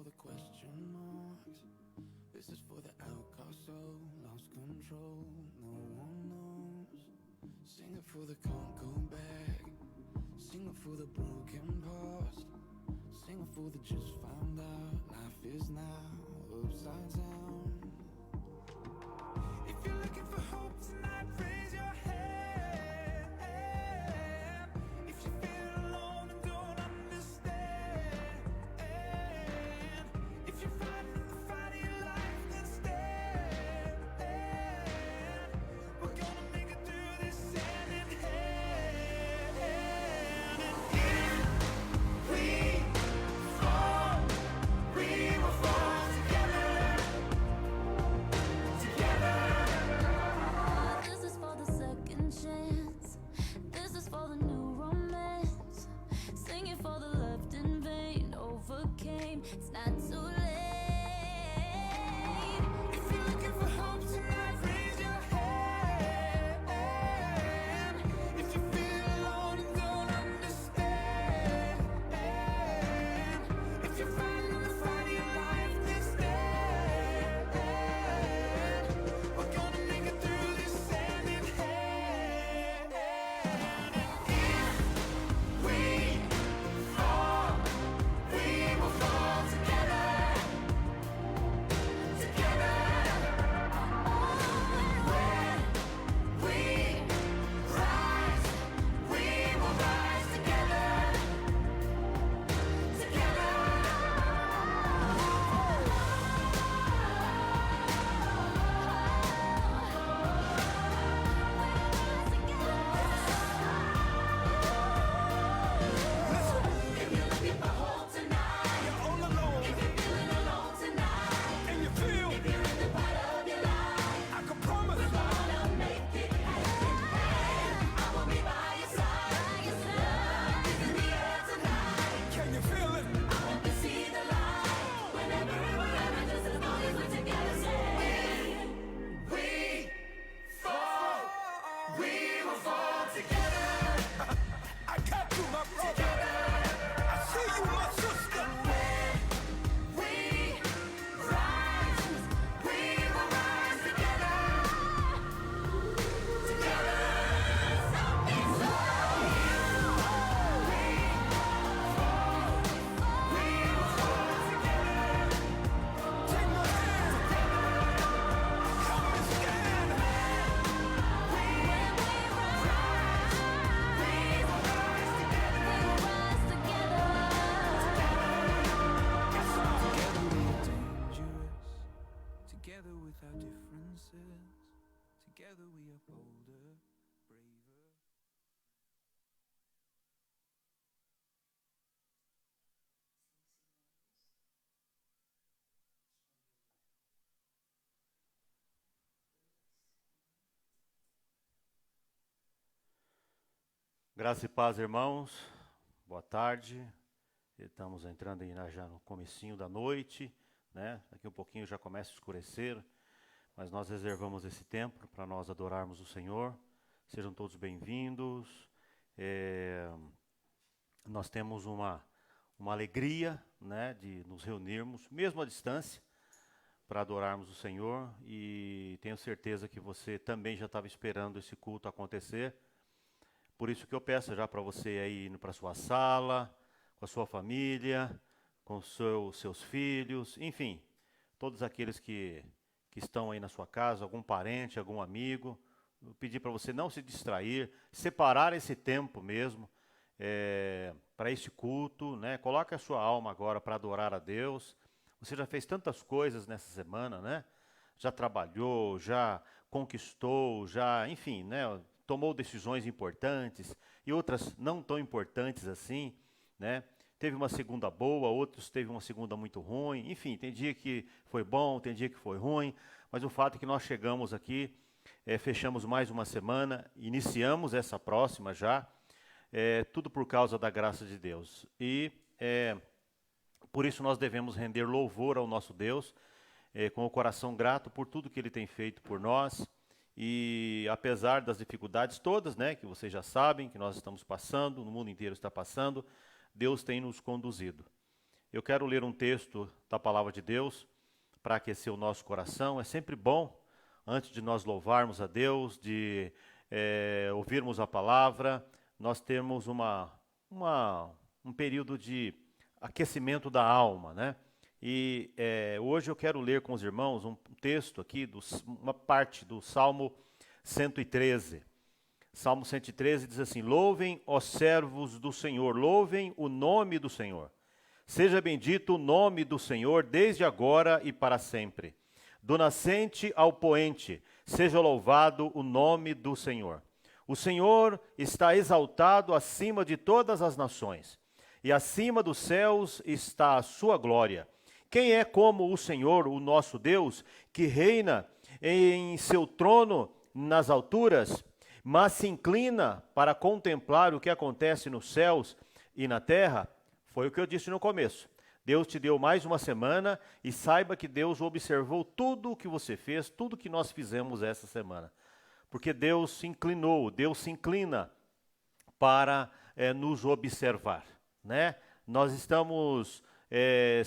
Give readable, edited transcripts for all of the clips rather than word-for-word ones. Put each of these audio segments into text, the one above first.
for the question marks. This is for the outcast soul, lost control, no one knows. Sing it for the can't go back. Sing it for the broken past. Sing it for the just found out. Life is now upside down. If you're looking for hope tonight, raise your hand. If you feel alone and don't understand, if you're fighting the fight of your life, then stand. We're gonna make it through this hand in hand. And if we fall, we will fall together. Together. This is for the second chance. This is for the new romance. Singing for the left in vain. Overcame. It's not too late. If you're looking for hope tonight, raise your hand. If you feel alone and don't understand, if you're fighting the fight of your life, then stand. We're gonna make it through this hand in hand. And if we fall, we will fall together. Together. When we rise, we will rise together. Together. If you're looking for hope tonight, you're all alone. If you're feeling alone tonight, and you feel if you're in the fight of your life, I can promise we're gonna make it hand. I will be by your side. Love is in the air tonight. Can you feel it? I hope you see the light. Whenever and wherever, just as long as we're together, say we fall, we will fall together. I got you, my brother. I see you, my sister. When we rise, we will rise together. Together. It's all you. We fall, we will fall together. Take my hand. Help me stand. When we rise, we will rise together. Together with our differences, together we are bolder, braver. Graça e paz, irmãos. Boa tarde. Estamos entrando aí já no comecinho da noite, né? Daqui um pouquinho já começa a escurecer, mas nós reservamos esse tempo para nós adorarmos o Senhor. Sejam todos bem-vindos. Nós temos uma alegria, né, de nos reunirmos, mesmo à distância, para adorarmos o Senhor. E tenho certeza que você também já estava esperando esse culto acontecer. Por isso que eu peço já para você aí indo para sua sala, com a sua família, com seus filhos, enfim, todos aqueles que estão aí na sua casa, algum parente, algum amigo. Eu pedi para você não se distrair, separar esse tempo mesmo para esse culto, né? Coloque a sua alma agora para adorar a Deus. Você já fez tantas coisas nessa semana, né? Já trabalhou, já conquistou, já, enfim, né? Tomou decisões importantes e outras não tão importantes assim, né? Teve uma segunda boa, outros teve uma segunda muito ruim, enfim, tem dia que foi bom, tem dia que foi ruim, mas o fato é que nós chegamos aqui, fechamos mais uma semana, iniciamos essa próxima já, tudo por causa da graça de Deus. E por isso nós devemos render louvor ao nosso Deus, com o coração grato por tudo que Ele tem feito por nós. E apesar das dificuldades todas, né, que vocês já sabem, que nós estamos passando, no mundo inteiro está passando, Deus tem nos conduzido. eu quero ler um texto da Palavra de Deus para aquecer o nosso coração. É sempre bom, antes de nós louvarmos a Deus, de ouvirmos a palavra, nós temos um período de aquecimento da alma, né? E hoje eu quero ler com os irmãos um texto aqui, uma parte do Salmo 113. Salmo 113 diz assim: louvem, ó servos do Senhor, louvem o nome do Senhor. Seja bendito o nome do Senhor, desde agora e para sempre. Do nascente ao poente, seja louvado o nome do Senhor. O Senhor está exaltado acima de todas as nações, e acima dos céus está a sua glória. Quem é como o Senhor, o nosso Deus, que reina em seu trono nas alturas, mas se inclina para contemplar o que acontece nos céus e na terra? Foi o que eu disse no começo. Deus te deu mais uma semana e saiba que Deus observou tudo o que você fez, tudo que nós fizemos essa semana. Porque Deus se inclinou, Deus se inclina para nos observar, né? Nós estamos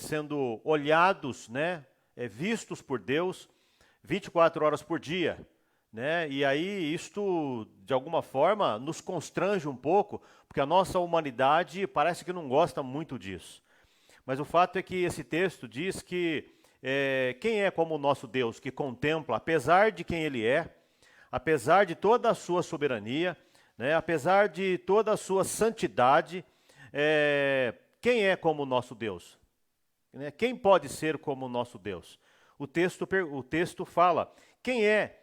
sendo olhados, né? Vistos por Deus 24 horas por dia, né? E aí isto, de alguma forma, nos constrange um pouco, porque a nossa humanidade parece que não gosta muito disso. Mas o fato é que esse texto diz que quem é como o nosso Deus, que contempla, apesar de quem Ele é, apesar de toda a sua soberania, né, apesar de toda a sua santidade, quem é como o nosso Deus? Né? Quem pode ser como o nosso Deus? O texto fala, quem é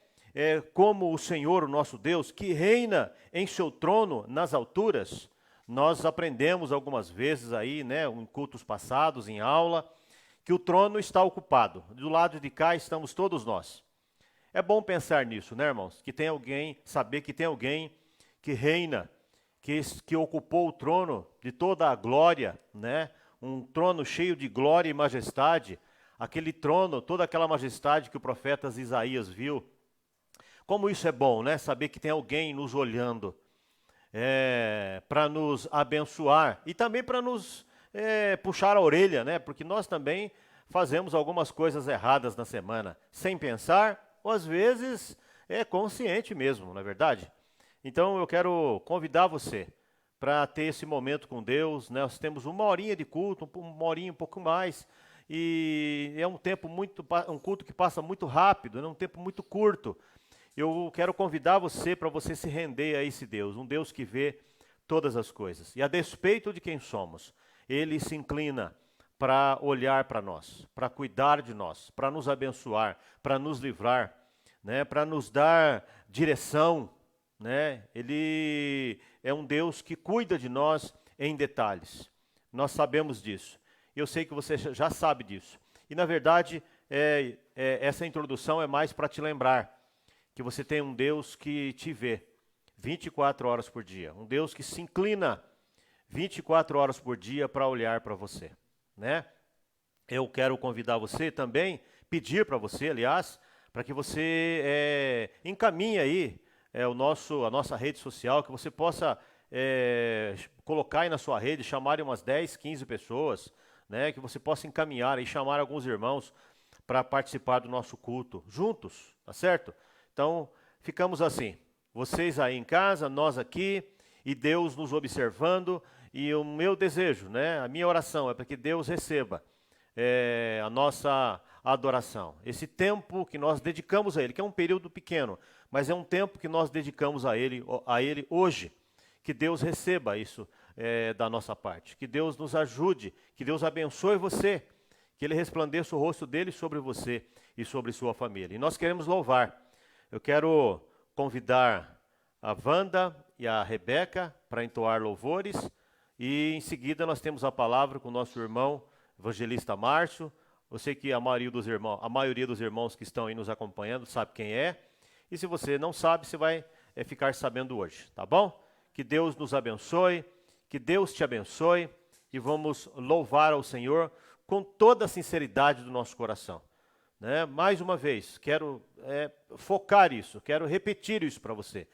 como o Senhor, o nosso Deus, que reina em seu trono nas alturas? Nós aprendemos algumas vezes aí, né, em cultos passados, em aula, que o trono está ocupado. Do lado de cá estamos todos nós. É bom pensar nisso, né, irmãos? Que tem alguém, saber que tem alguém que reina, que ocupou o trono de toda a glória, né? Um trono cheio de glória e majestade. Aquele trono, toda aquela majestade que o profeta Isaías viu. Como isso é bom, né? Saber que tem alguém nos olhando. Para nos abençoar e também para nos puxar a orelha, né? Porque nós também fazemos algumas coisas erradas na semana, sem pensar, ou às vezes consciente mesmo, não é verdade? Então eu quero convidar você para ter esse momento com Deus, né? Nós temos uma horinha de culto, uma horinha um pouco mais, e é um culto que passa muito rápido, é um tempo muito curto. Eu quero convidar você para você se render a esse Deus, um Deus que vê todas as coisas. E a despeito de quem somos, Ele se inclina para olhar para nós, para cuidar de nós, para nos abençoar, para nos livrar, né, para nos dar direção, né? Ele é um Deus que cuida de nós em detalhes. Nós sabemos disso. Eu sei que você já sabe disso. E, na verdade, essa introdução é mais para te lembrar que você tem um Deus que te vê 24 horas por dia. Um Deus que se inclina 24 horas por dia para olhar para você, né? Eu quero convidar você também, pedir para você, aliás, para que você encaminhe aí a nossa rede social, que você possa colocar aí na sua rede, chamar umas 10, 15 pessoas, né? Que você possa encaminhar e chamar alguns irmãos para participar do nosso culto juntos, tá certo? Então, ficamos assim, vocês aí em casa, nós aqui, e Deus nos observando, e o meu desejo, né, a minha oração é para que Deus receba a nossa adoração. Esse tempo que nós dedicamos a Ele, que é um período pequeno, mas é um tempo que nós dedicamos a Ele hoje. Que Deus receba isso da nossa parte, que Deus nos ajude, que Deus abençoe você, que Ele resplandeça o rosto dEle sobre você e sobre sua família. E nós queremos louvar. Eu quero convidar a Wanda e a Rebeca para entoar louvores e em seguida nós temos a palavra com o nosso irmão evangelista Márcio. Eu sei que a maioria dos irmãos que estão aí nos acompanhando sabe quem é. E se você não sabe, você vai ficar sabendo hoje, tá bom? Que Deus nos abençoe, que Deus te abençoe e vamos louvar ao Senhor com toda a sinceridade do nosso coração. Né? Mais uma vez, quero focar isso, quero repetir isso para você.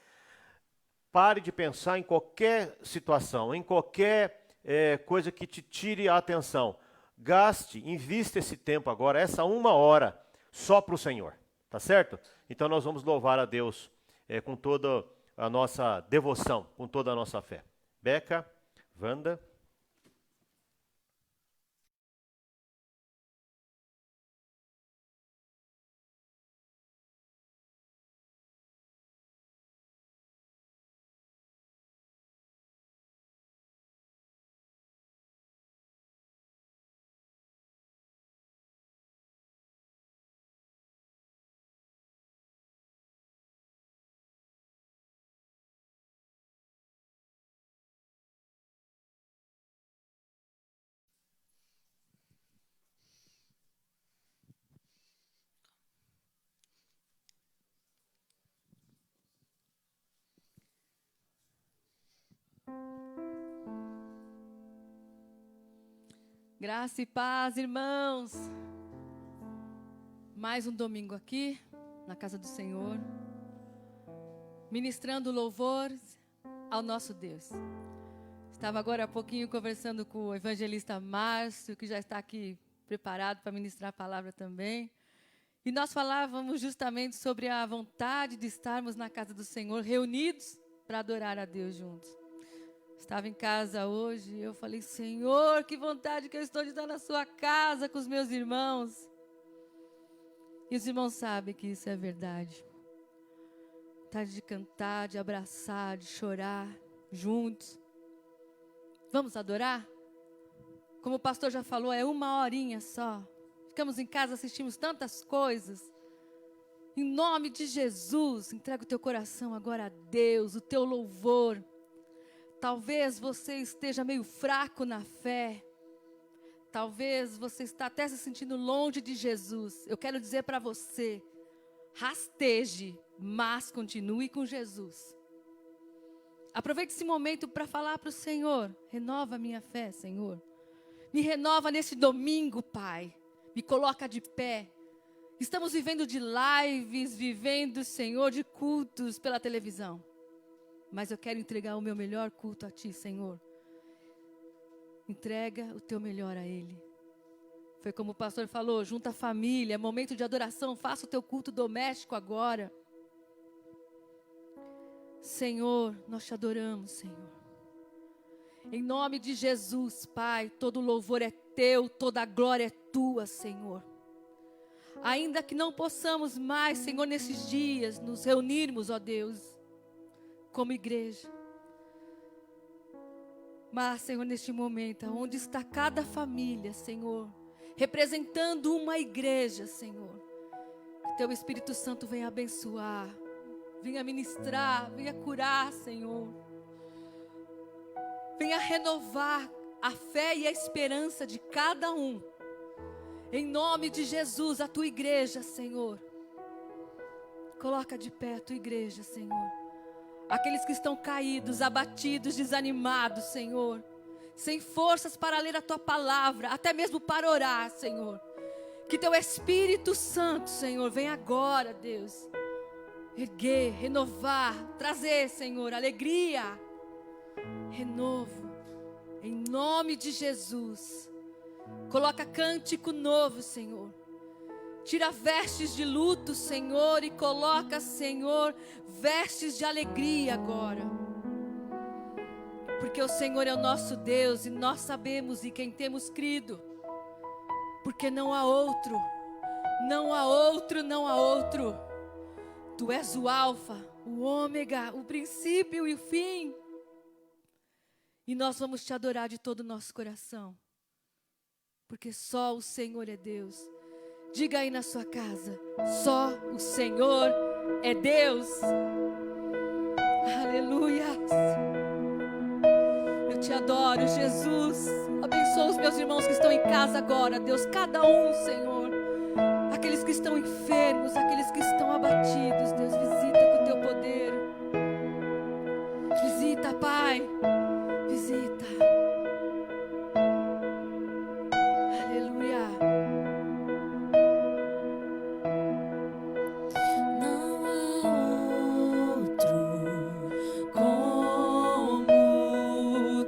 Pare de pensar em qualquer situação, em qualquer coisa que te tire a atenção invista esse tempo agora, essa 1 hora, só para o Senhor, tá certo? Então nós vamos louvar a Deus com toda a nossa devoção, com toda a nossa fé. Beca, Wanda. Graça e paz, irmãos. Mais um domingo aqui, na casa do Senhor, ministrando louvores ao nosso Deus. Estava agora há pouquinho conversando com o evangelista Márcio, que já está aqui preparado para ministrar a palavra também. E nós falávamos justamente sobre a vontade de estarmos na casa do Senhor, reunidos para adorar a Deus juntos. Estava em casa hoje e eu falei, Senhor, que vontade que eu estou de estar na sua casa com os meus irmãos. E os irmãos sabem que isso é verdade. Vontade de cantar, de abraçar, de chorar juntos. Vamos adorar? Como o pastor já falou, é 1 horinha só. Ficamos em casa, assistimos tantas coisas. Em nome de Jesus, entrega o teu coração agora a Deus, o teu louvor. Talvez você esteja meio fraco na fé. Talvez você está até se sentindo longe de Jesus. Eu quero dizer para você, rasteje, mas continue com Jesus. Aproveite esse momento para falar para o Senhor, renova a minha fé, Senhor. Me renova nesse domingo, Pai. Me coloca de pé. Estamos vivendo de lives, vivendo, Senhor, de cultos pela televisão. Mas eu quero entregar o meu melhor culto a Ti, Senhor. Entrega o Teu melhor a Ele. Foi como o pastor falou, junta a família, é momento de adoração, faça o Teu culto doméstico agora. Senhor, nós Te adoramos, Senhor. Em nome de Jesus, Pai, todo louvor é Teu, toda a glória é Tua, Senhor. Ainda que não possamos mais, Senhor, nesses dias, nos reunirmos, ó Deus, como igreja. Mas, Senhor, neste momento, onde está cada família, Senhor, representando uma igreja, Senhor, que Teu Espírito Santo venha abençoar, venha ministrar, venha curar, Senhor. Venha renovar a fé e a esperança de cada um. Em nome de Jesus, a Tua igreja, Senhor. Coloca de pé a Tua igreja, Senhor. Aqueles que estão caídos, abatidos, desanimados, Senhor. Sem forças para ler a Tua palavra, até mesmo para orar, Senhor. Que Teu Espírito Santo, Senhor, venha agora, Deus. Erguer, renovar, trazer, Senhor, alegria. Renovo. Em nome de Jesus. Coloca cântico novo, Senhor. Tira vestes de luto, Senhor, e coloca, Senhor, vestes de alegria agora. Porque o Senhor é o nosso Deus e nós sabemos em quem temos crido. Porque não há outro, não há outro, não há outro. Tu és o Alfa, o Ômega, o princípio e o fim. E nós vamos Te adorar de todo o nosso coração. Porque só o Senhor é Deus. Diga aí na sua casa, só o Senhor é Deus. Aleluia. Eu Te adoro, Jesus. Abençoa os meus irmãos que estão em casa agora, Deus, cada um, Senhor. Aqueles que estão enfermos, aqueles que estão abatidos, Deus, visita com o Teu poder. Visita, Pai. Visita. Aleluia. Não há outro como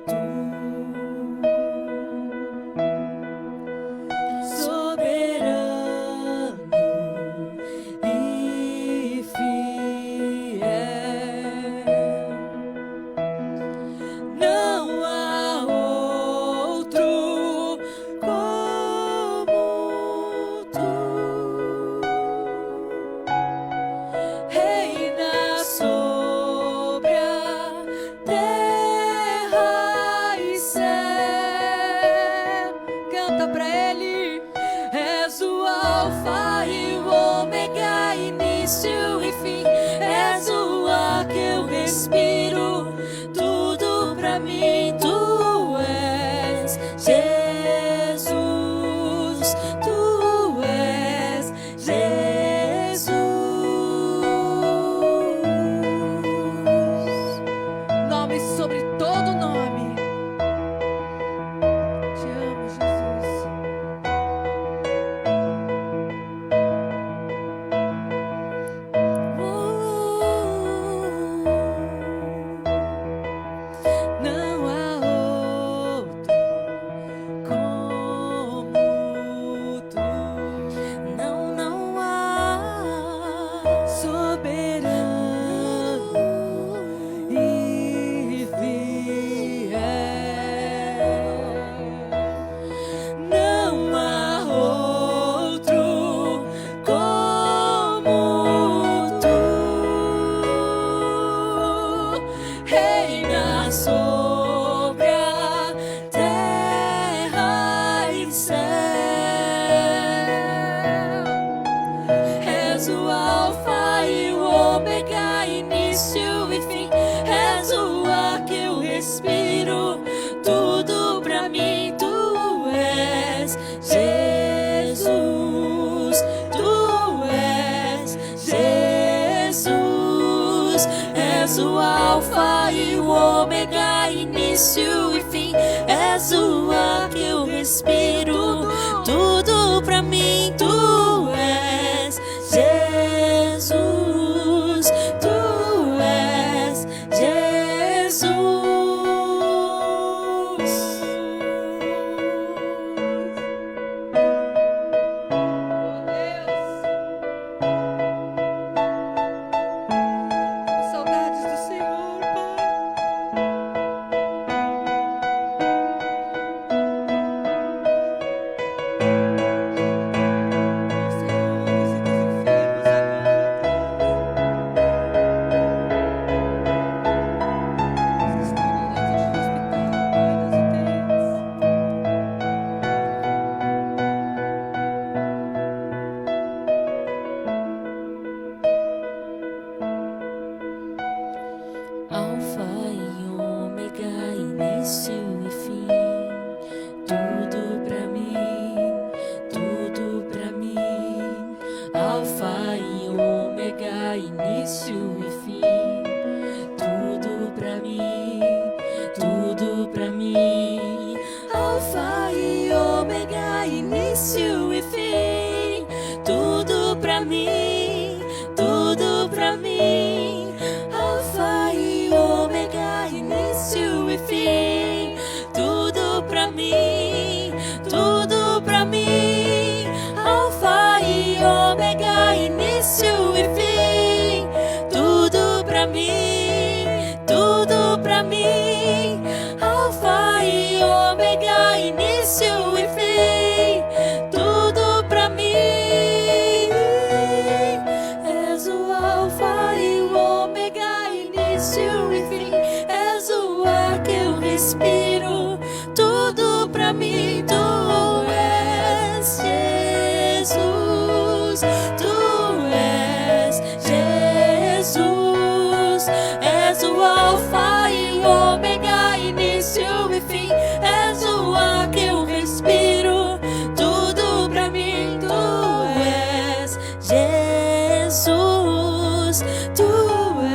Tu. Alfa e o Ômega, início e fim. És o ar que eu respiro, tudo pra mim tu és, Jesus, tu és Jesus. Nome sobre todo nome. Te amo, Jesus. Não há outro como tu. Não há soberano e fiel. Não há outro como tu. Reina sobre a terra e céu. És o Alfa e o Ômega, início e fim. És o ar que eu respiro, tudo pra mim tu és, Jesus. Tu és Jesus. És o Alfa e o Ômega, início e fim. És o ar que eu respiro, tudo pra mim tu és, Jesus. Tu és Jesus. Saudades do Senhor, Pai. Senhor, visita os enfermos agora, Deus. Os que estão no leito de hospital, Pai, nas UTIs. Alfa e Ômega, início e fim. Tudo pra mim, tudo pra mim. Alfa e Ômega, início e fim. Tudo pra mim, tudo pra mim. Alfa e Ômega, início e fim. Tudo pra mim, tudo pra mim. Alfa e Ômega, início e fim. Tudo pra mim, tudo pra mim. Alfa e Ômega, início e fim. Tudo pra mim, tudo pra mim. Alfa e Ômega, início e fim. Tudo pra mim. És o Alfa e o Ômega, início e fim. És o ar que eu respiro, tudo pra mim tu és, Jesus. Tu és Jesus. És o Alfa e o Ômega, início e fim. És o ar que eu respiro, tudo pra mim tu és, Jesus. Tu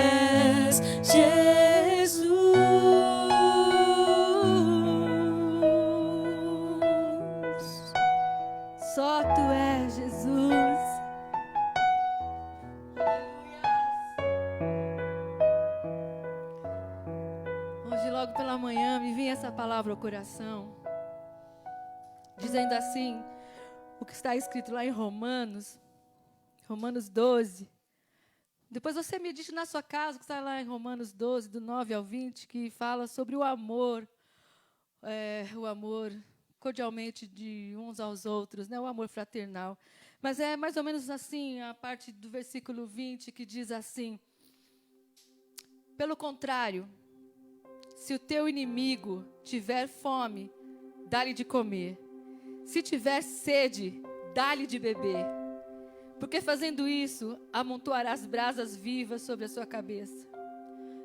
és Jesus. Só tu és Jesus. Hoje, logo pela manhã, me vinha essa palavra ao coração, dizendo assim, o que está escrito lá em Romanos 12. Depois você medite na sua casa, o que está lá em Romanos 12, do 9 ao 20, que fala sobre o amor cordialmente de uns aos outros, né? O amor fraternal. Mas é mais ou menos assim, a parte do versículo 20, que diz assim: pelo contrário, se o teu inimigo tiver fome, dá-lhe de comer. Se tiver sede, dá-lhe de beber. porque fazendo isso, amontoarás brasas vivas sobre a sua cabeça.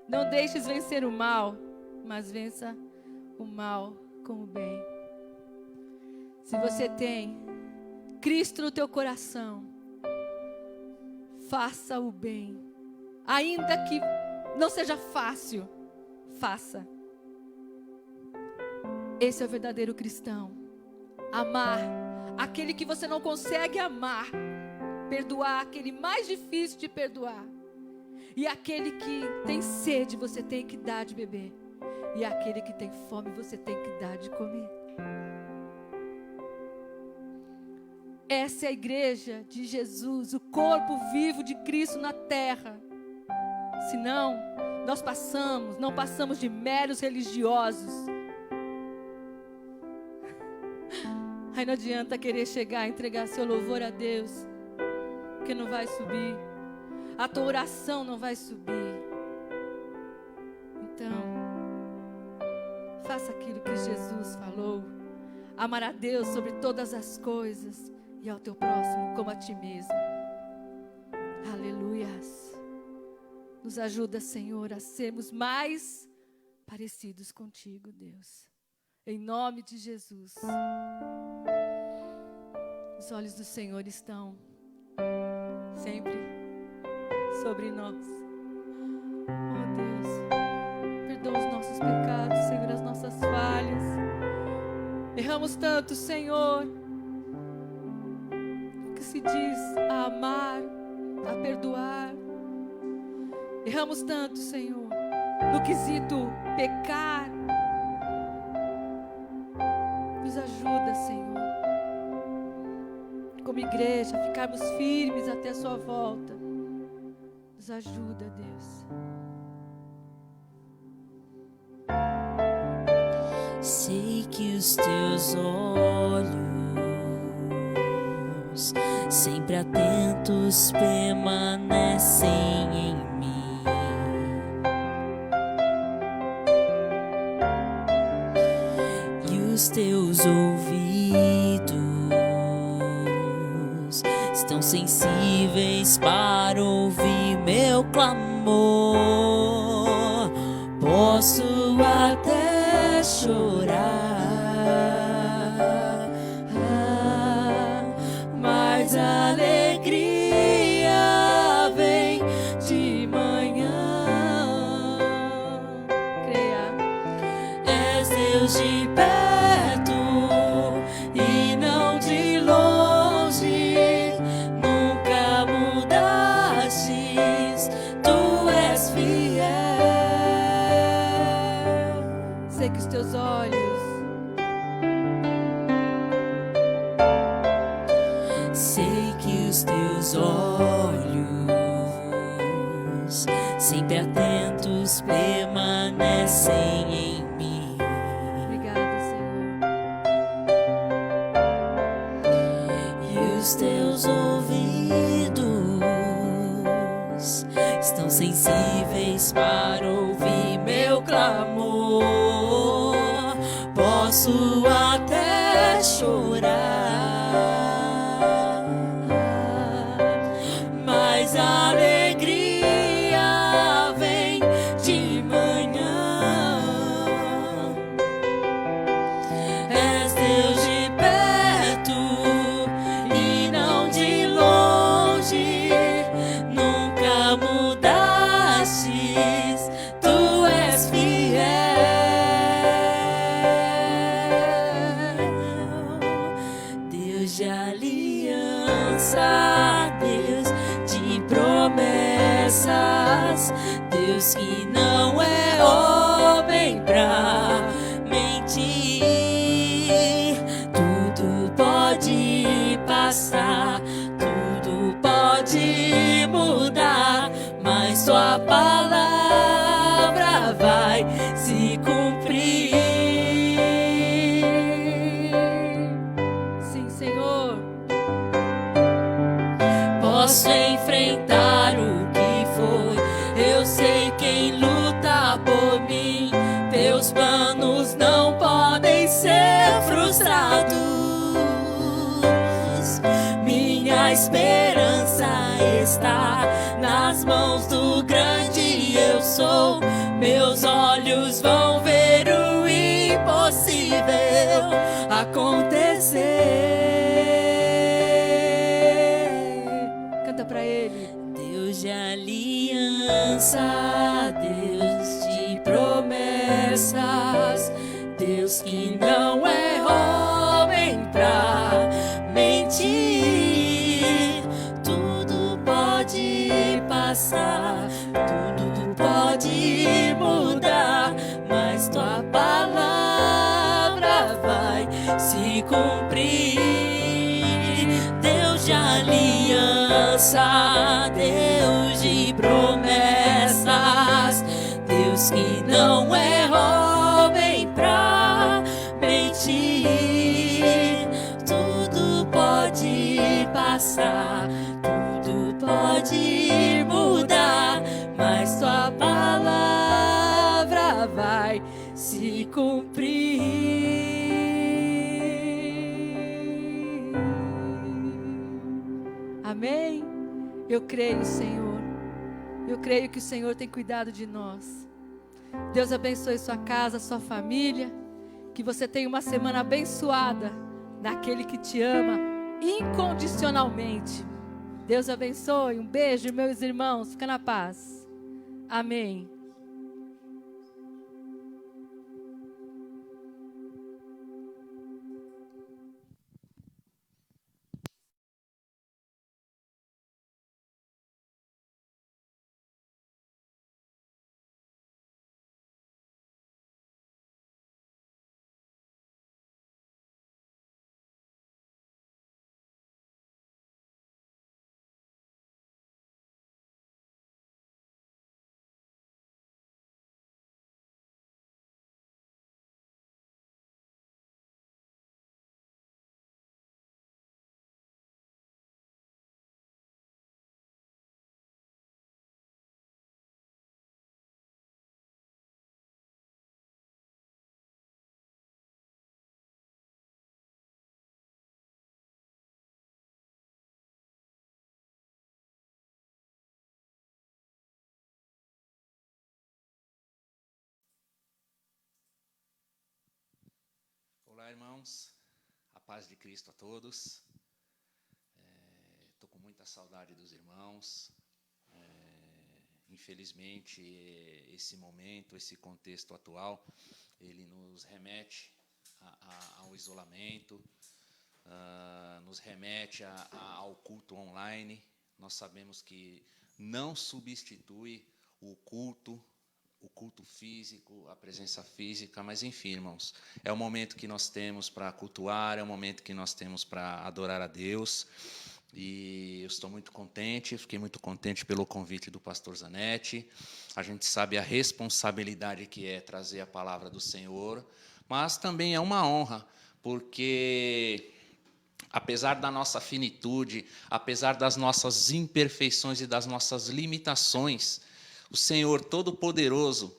Não deixes vencer o mal, mas vença o mal com o bem. Se você tem Cristo no teu coração, faça o bem. Ainda que não seja fácil, faça. Esse é o verdadeiro cristão. Amar aquele que você não consegue amar. Perdoar aquele mais difícil de perdoar. E aquele que tem sede, você tem que dar de beber. E aquele que tem fome, você tem que dar de comer. Essa é a igreja de Jesus, o corpo vivo de Cristo na terra. Senão, nós não passamos de meros religiosos. Aí não adianta querer chegar, entregar seu louvor a Deus, porque não vai subir. A tua oração não vai subir. Então, faça aquilo que Jesus falou. Amar a Deus sobre todas as coisas e ao teu próximo como a ti mesmo. Aleluias. Nos ajuda, Senhor, a sermos mais parecidos contigo, Deus. Em nome de Jesus. Os olhos do Senhor estão sempre sobre nós. Oh Deus, perdoa os nossos pecados, Senhor, as nossas falhas. Erramos tanto, Senhor, o que se diz a amar, a perdoar. Erramos tanto, Senhor, no quesito pecar. Nos ajuda, Senhor, como igreja, a ficarmos firmes até a sua volta. Nos ajuda, Deus. Sei que os teus olhos, sempre atentos, permanecem em mim. E os teus ouvidos estão sensíveis para ouvir meu clamor. Posso até chorar, mas a alegria vem de manhã. Creia. És Deus de perto e não de longe, nunca mudastes, tu és fiel. Sei que os teus olhos Sei que os teus olhos, sempre atentos, permanecem em mim. Obrigada, Senhor. E os teus ouvidos estão sensíveis para ouvir meu clamor. Posso até chorar, mas a alegria vem de manhã. És Deus de perto e não de longe, nunca mudastes, tu és fiel. Deus de aliança, Deus de promessas, Deus que não é homem pra mentir. Tudo pode passar, tudo pode mudar, mas tua palavra vai se cumprir. Sim, Senhor. Posso enfrentar o que for, eu sei quem luta por mim. Teus planos não podem ser frustrados. Minha esperança está nas mãos do grande eu sou. Meus olhos vão ver o impossível acontecer. Canta pra Ele. Deus de aliança, Deus de promessas, Deus que não é homem pra mentir. Tudo pode passar, tudo pode mudar, mas tua palavra vai se cumprir. Deus de aliança, Deus de promessas, Deus que não é homem pra mentir. Tudo pode passar, tudo pode mudar, mas tua palavra vai se cumprir. Amém? Eu creio, Senhor. Eu creio que o Senhor tem cuidado de nós. Deus abençoe sua casa, sua família. Que você tenha uma semana abençoada naquele que te ama incondicionalmente. Deus abençoe. Um beijo, meus irmãos. Fica na paz. Amém. Olá, irmãos, a paz de Cristo a todos. Estou com muita saudade dos irmãos. Infelizmente, esse momento, esse contexto atual, ele nos remete ao isolamento, nos remete ao culto online. Nós sabemos que não substitui o culto físico, a presença física, mas enfim, irmãos, é o momento que nós temos para cultuar, é o momento que nós temos para adorar a Deus, e eu estou muito contente, fiquei muito contente pelo convite do pastor Zanetti. A gente sabe a responsabilidade que é trazer a palavra do Senhor, mas também é uma honra, porque apesar da nossa finitude, apesar das nossas imperfeições e das nossas limitações, o Senhor Todo-Poderoso,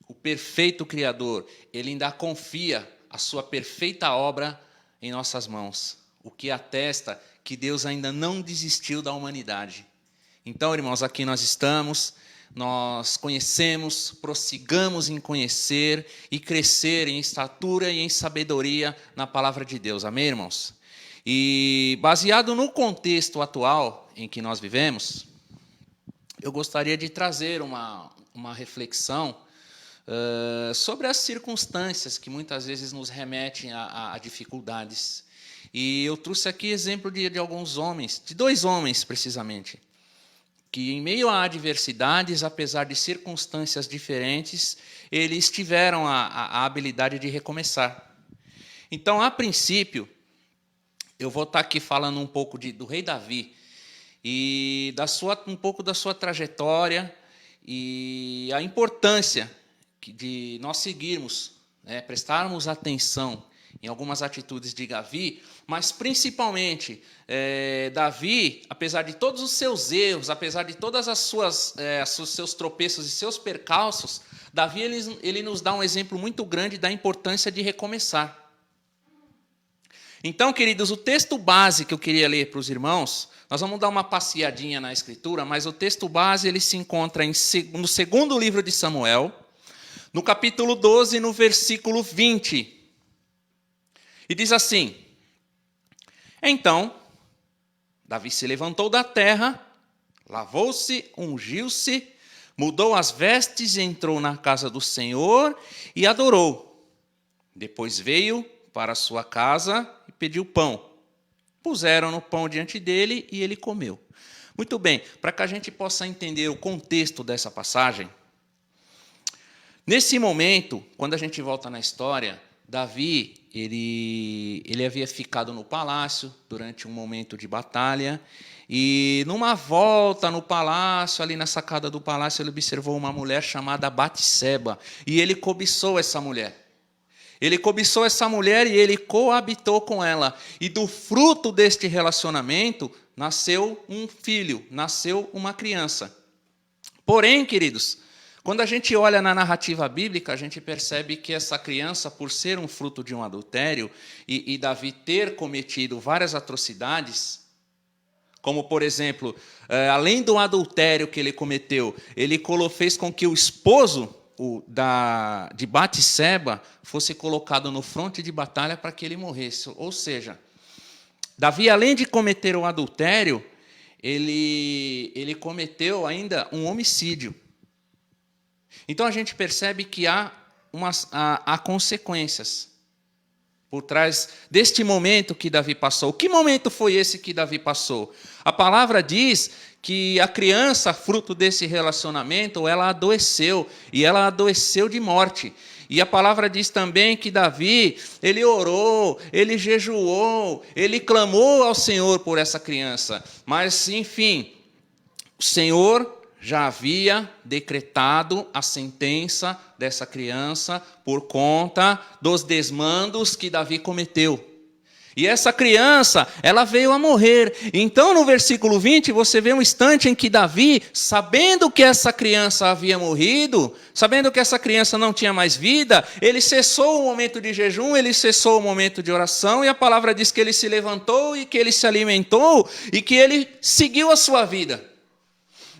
o perfeito Criador, Ele ainda confia a sua perfeita obra em nossas mãos, o que atesta que Deus ainda não desistiu da humanidade. Então, irmãos, aqui nós estamos, nós conhecemos, prossigamos em conhecer e crescer em estatura e em sabedoria na palavra de Deus. Amém, irmãos? E baseado no contexto atual em que nós vivemos, eu gostaria de trazer uma reflexão sobre as circunstâncias que muitas vezes nos remetem a dificuldades. E eu trouxe aqui exemplo de alguns homens, de 2 homens precisamente, que em meio a adversidades, apesar de circunstâncias diferentes, eles tiveram a habilidade de recomeçar. Então, a princípio, eu vou estar aqui falando um pouco do rei Davi, e um pouco da sua trajetória e a importância de nós seguirmos, prestarmos atenção em algumas atitudes de Davi, mas principalmente Davi, apesar de todos os seus erros, apesar de todas as seus tropeços e seus percalços, Davi ele nos dá um exemplo muito grande da importância de recomeçar. Então, queridos, o texto base que eu queria ler para os irmãos, nós vamos dar uma passeadinha na Escritura, mas o texto base ele se encontra no segundo livro de Samuel, no capítulo 12, no versículo 20. E diz assim: Então, Davi se levantou da terra, lavou-se, ungiu-se, mudou as vestes, entrou na casa do Senhor e adorou. Depois veio para a sua casa e pediu pão. Puseram no pão diante dele e ele comeu. Muito bem, para que a gente possa entender o contexto dessa passagem, nesse momento, quando a gente volta na história, Davi, ele havia ficado no palácio durante um momento de batalha, e numa volta no palácio, ali na sacada do palácio, ele observou uma mulher chamada Batseba, e ele cobiçou essa mulher. Ele cobiçou essa mulher e ele coabitou com ela. E do fruto deste relacionamento, nasceu um filho, nasceu uma criança. Porém, queridos, quando a gente olha na narrativa bíblica, a gente percebe que essa criança, por ser um fruto de um adultério, e Davi ter cometido várias atrocidades, como, por exemplo, além do adultério que ele cometeu, ele fez com que o esposo de Batseba fosse colocado no fronte de batalha para que ele morresse. Ou seja, Davi, além de cometer o adultério, ele cometeu ainda um homicídio. Então a gente percebe que há consequências por trás deste momento que Davi passou. Que momento foi esse que Davi passou? A palavra diz que a criança, fruto desse relacionamento, ela adoeceu, e ela adoeceu de morte. E a palavra diz também que Davi, ele orou, ele jejuou, ele clamou ao Senhor por essa criança. Mas, enfim, o Senhor já havia decretado a sentença dessa criança por conta dos desmandos que Davi cometeu. E essa criança, ela veio a morrer. Então, no versículo 20, você vê um instante em que Davi, sabendo que essa criança havia morrido, sabendo que essa criança não tinha mais vida, ele cessou o momento de jejum, ele cessou o momento de oração, e a palavra diz que ele se levantou e que ele se alimentou e que ele seguiu a sua vida.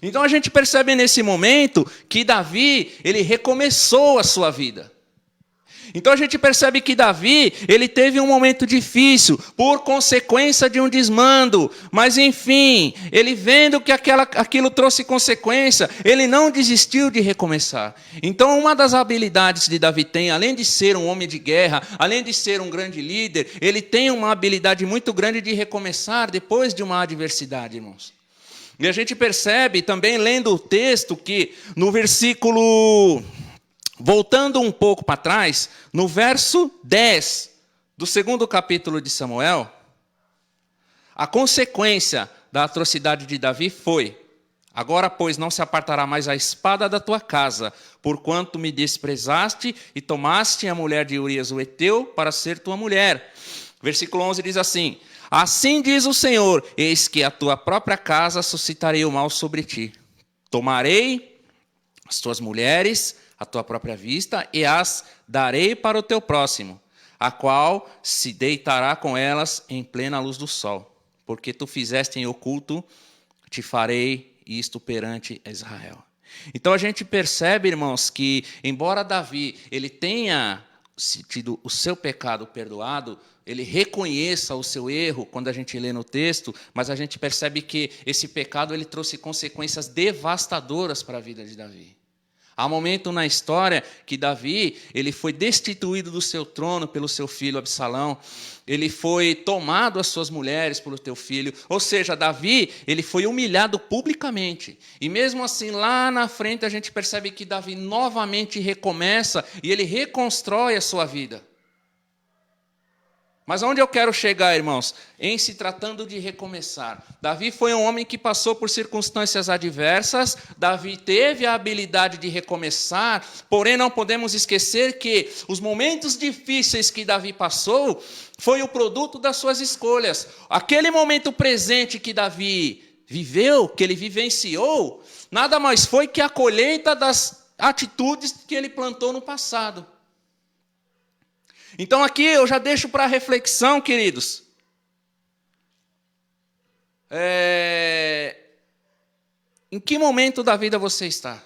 Então, a gente percebe nesse momento que Davi, ele recomeçou a sua vida. Então a gente percebe que Davi, ele teve um momento difícil, por consequência de um desmando, mas enfim, ele vendo que aquilo trouxe consequência, ele não desistiu de recomeçar. Então uma das habilidades que Davi tem, além de ser um homem de guerra, além de ser um grande líder, ele tem uma habilidade muito grande de recomeçar depois de uma adversidade, irmãos. E a gente percebe também, lendo o texto, que no versículo... Voltando um pouco para trás, no verso 10 do segundo capítulo de Samuel, a consequência da atrocidade de Davi foi: agora, pois, não se apartará mais a espada da tua casa, porquanto me desprezaste e tomaste a mulher de Urias o Heteu para ser tua mulher. Versículo 11 diz assim: assim diz o Senhor, eis que a tua própria casa suscitarei o mal sobre ti. Tomarei as tuas mulheres à tua própria vista, e as darei para o teu próximo, a qual se deitará com elas em plena luz do sol. Porque tu fizeste em oculto, te farei isto perante Israel. Então a gente percebe, irmãos, que embora Davi ele tenha tido o seu pecado perdoado, ele reconheça o seu erro quando a gente lê no texto, mas a gente percebe que esse pecado ele trouxe consequências devastadoras para a vida de Davi. Há um momento na história que Davi, ele foi destituído do seu trono pelo seu filho Absalão, ele foi tomado as suas mulheres pelo teu filho, ou seja, Davi, ele foi humilhado publicamente. E mesmo assim, lá na frente, a gente percebe que Davi novamente recomeça e ele reconstrói a sua vida. Mas onde eu quero chegar, irmãos? Em se tratando de recomeçar. Davi foi um homem que passou por circunstâncias adversas, Davi teve a habilidade de recomeçar, porém não podemos esquecer que os momentos difíceis que Davi passou foi o produto das suas escolhas. Aquele momento presente que Davi viveu, que ele vivenciou, nada mais foi que a colheita das atitudes que ele plantou no passado. Então aqui eu já deixo para reflexão, queridos. Em que momento da vida você está?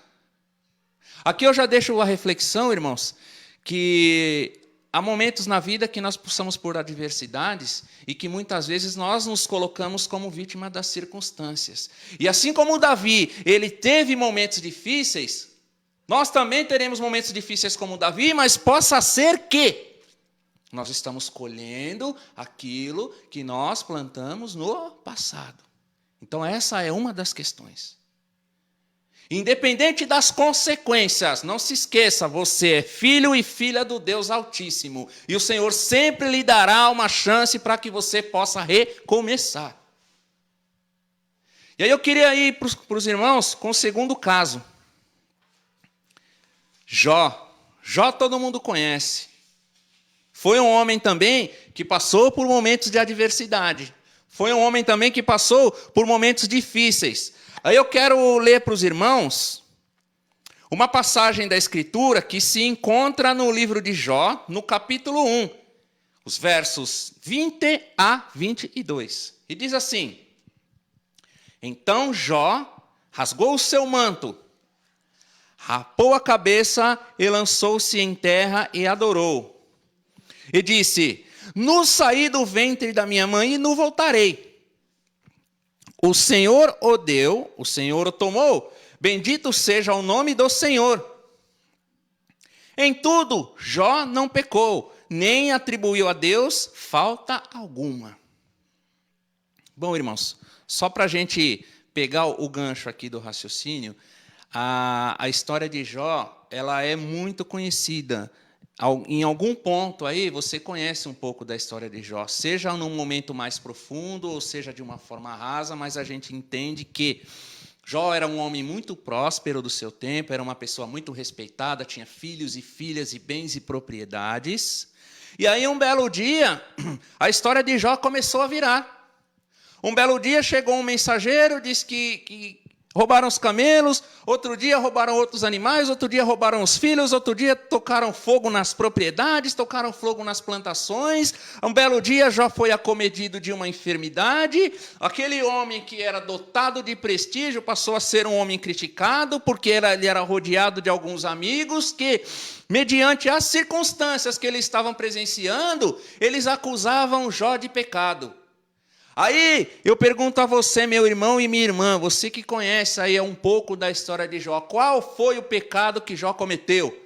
Aqui eu já deixo a reflexão, irmãos, que há momentos na vida que nós passamos por adversidades e que muitas vezes nós nos colocamos como vítima das circunstâncias. E assim como Davi, ele teve momentos difíceis, nós também teremos momentos difíceis como Davi, mas possa ser que nós estamos colhendo aquilo que nós plantamos no passado. Então essa é uma das questões. Independente das consequências, não se esqueça, você é filho e filha do Deus Altíssimo. E o Senhor sempre lhe dará uma chance para que você possa recomeçar. E aí eu queria ir para os irmãos com o segundo caso. Jó. Jó todo mundo conhece. Foi um homem também que passou por momentos de adversidade. Foi um homem também que passou por momentos difíceis. Aí eu quero ler para os irmãos uma passagem da Escritura que se encontra no livro de Jó, no capítulo 1, os versos 20 a 22. E diz assim: Então Jó rasgou o seu manto, rapou a cabeça e lançou-se em terra e adorou. E disse: No saí do ventre da minha mãe e não voltarei. O Senhor o deu, o Senhor o tomou, bendito seja o nome do Senhor. Em tudo, Jó não pecou, nem atribuiu a Deus falta alguma. Bom, irmãos, só para a gente pegar o gancho aqui do raciocínio, a história de Jó, ela é muito conhecida. Em algum ponto aí, você conhece um pouco da história de Jó, seja num momento mais profundo, ou seja de uma forma rasa, mas a gente entende que Jó era um homem muito próspero do seu tempo, era uma pessoa muito respeitada, tinha filhos e filhas e bens e propriedades. E aí, um belo dia, a história de Jó começou a virar. Um belo dia chegou um mensageiro, disse que roubaram os camelos, outro dia roubaram outros animais, outro dia roubaram os filhos, outro dia tocaram fogo nas propriedades, tocaram fogo nas plantações. Um belo dia Jó foi acometido de uma enfermidade. Aquele homem que era dotado de prestígio passou a ser um homem criticado, porque ele era rodeado de alguns amigos que, mediante as circunstâncias que eles estavam presenciando, eles acusavam Jó de pecado. Aí, eu pergunto a você, meu irmão e minha irmã, você que conhece aí um pouco da história de Jó, qual foi o pecado que Jó cometeu?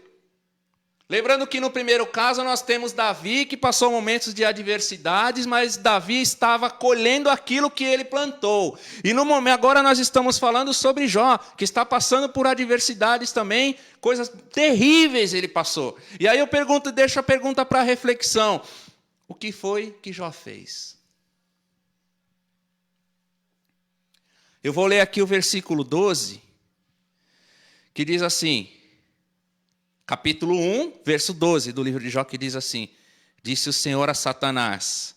Lembrando que no primeiro caso nós temos Davi, que passou momentos de adversidades, mas Davi estava colhendo aquilo que ele plantou. E no momento, agora nós estamos falando sobre Jó, que está passando por adversidades também, coisas terríveis ele passou. E aí eu deixo a pergunta para reflexão: o que foi que Jó fez? Eu vou ler aqui o versículo 12, que diz assim, capítulo 1, verso 12 do livro de Jó, que diz assim: Disse o Senhor a Satanás: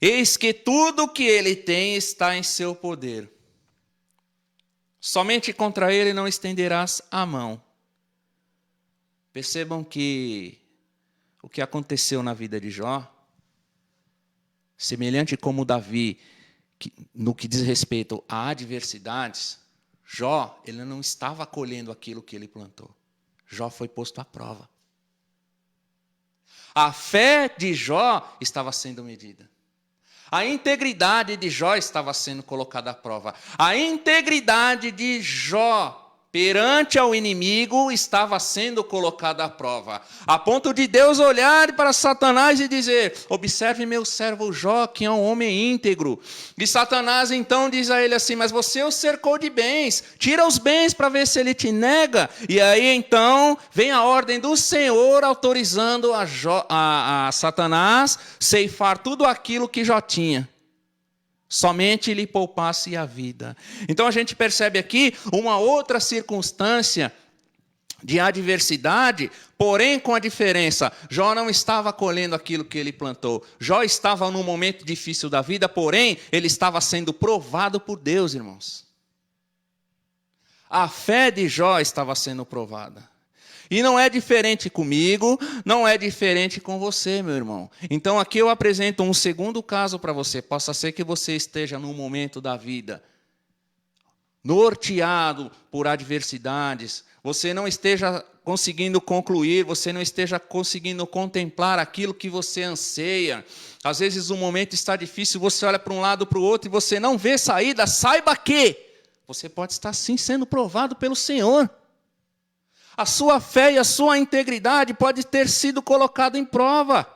Eis que tudo o que ele tem está em seu poder. Somente contra ele não estenderás a mão. Percebam que o que aconteceu na vida de Jó, semelhante como Davi, no que diz respeito a adversidades, Jó, ele não estava colhendo aquilo que ele plantou. Jó foi posto à prova. A fé de Jó estava sendo medida. A integridade de Jó estava sendo colocada à prova. A integridade de Jó perante ao inimigo estava sendo colocada à prova, a ponto de Deus olhar para Satanás e dizer: observe meu servo Jó, que é um homem íntegro. E Satanás então diz a ele assim: mas você o cercou de bens, tira os bens para ver se ele te nega. E aí então vem a ordem do Senhor autorizando a Satanás ceifar tudo aquilo que Jó tinha. Somente lhe poupasse a vida. Então a gente percebe aqui uma outra circunstância de adversidade, porém com a diferença: Jó não estava colhendo aquilo que ele plantou. Jó estava num momento difícil da vida, porém ele estava sendo provado por Deus, irmãos. A fé de Jó estava sendo provada. E não é diferente comigo, não é diferente com você, meu irmão. Então aqui eu apresento um segundo caso para você. Possa ser que você esteja num momento da vida norteado por adversidades, você não esteja conseguindo concluir, você não esteja conseguindo contemplar aquilo que você anseia. Às vezes o momento está difícil, você olha para um lado, para o outro e você não vê saída. Saiba que você pode estar sim sendo provado pelo Senhor. A sua fé e a sua integridade pode ter sido colocado em prova.